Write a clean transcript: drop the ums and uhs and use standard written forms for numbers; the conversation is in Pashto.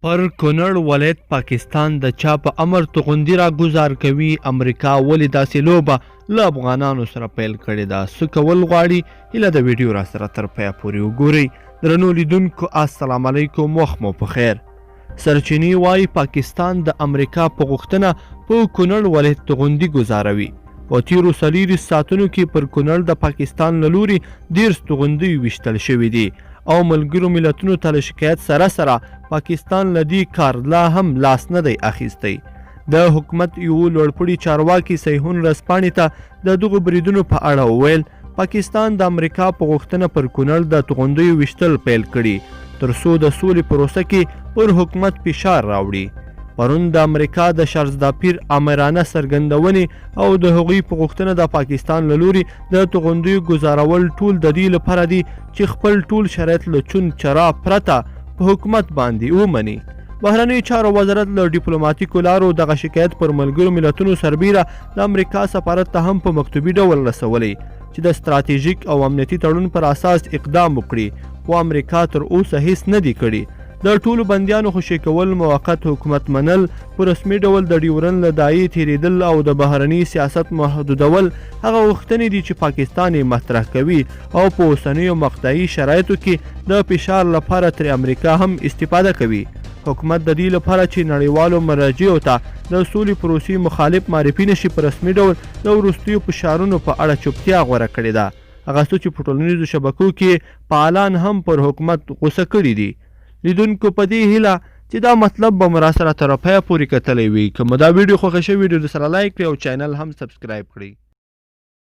پر کونړ ولایت پاکستان د چا په امر توغندي را ګزار کوي. امریکا ولې داسې لوبه له افغانانو سره پیل کړې ده؟ څه کول غواړي؟ هیله د ویډیو را سره تر پایه پورې وګورئ. درنو لیدونکو السلام علیکم، وخت مو په خیر. سرچینې وایي پاکستان د امریکا په غوښتنه په کونړ ولایت توغندي ګزاروي. په تیرو 40 ساعتونو کې پر کونړ د پاکستان له لوري 10 توغندۍ ویشتل شوي دي او ملګرو ملتونو ته له شکایت سره سره پاکستان له دې کار لا هم لاس نه دی اخیستی. د حکومت یو لوړپوړي چارواکي سیحون رسپاڼې ته د دغو بریدونو په اړه وویل پاکستان د امریکا په غوښتنه پر کونړ د توغندیو ویشتل پیل کړي تر څو د سولې پروسه کې پر حکومت فشار راوړي. پرون د امریکا د شارزداپیر آمرانه څرګندونې او د هغوی په غوښتنه د پاکستان له لوري د توغندیو ګزارول ټول د دې لپاره دي چې خپل ټول شرایط له چون چرا پرته په حکومت باندې ومني. بهرنیو چارو وزارت له ډیپلوماتیکو لارو دغه شکایت پر ملګرو ملتونو سربیره د امریکا سفارت ته هم په مکتوبي ډول رسولی چې د ستراتیژیک او امنیتي تړون پر اساس اقدام وکړي، خو امریکا تر اوسه هیڅ نه دی کړي. د ټولو بندیانو خوشي کول، موقت حکومت منل، په رسمي ډول د ډیورن له دایې تیریدل او د بهرني سیاست محدودول هغه غوښتنې دي چې پاکستان یې مطرح کوي او په اوسنیو مقطعي شرایطو کې د فشار لپاره تر امریکا هم استفاده کوي. حکومت د دې لپاره چې نړیوالو مراجعو ته د سولې پروسې مخالف معرفي نشي په رسمي ډول د وروستیو فشارونو په اړه چوپتیا غوره کړې ده، هغه څه چې په ټولنیزو شبکو کې فعالان هم پر حکومت غوسه کړي دي. لیدونکو په دې هیله چې دا مطلب به مو را سره تر پایه پورې کتلی وي. که مو دا ویډیو خوښه شوې وي نو سره لایک کړئ او چینل هم سبسکرایب کړئ.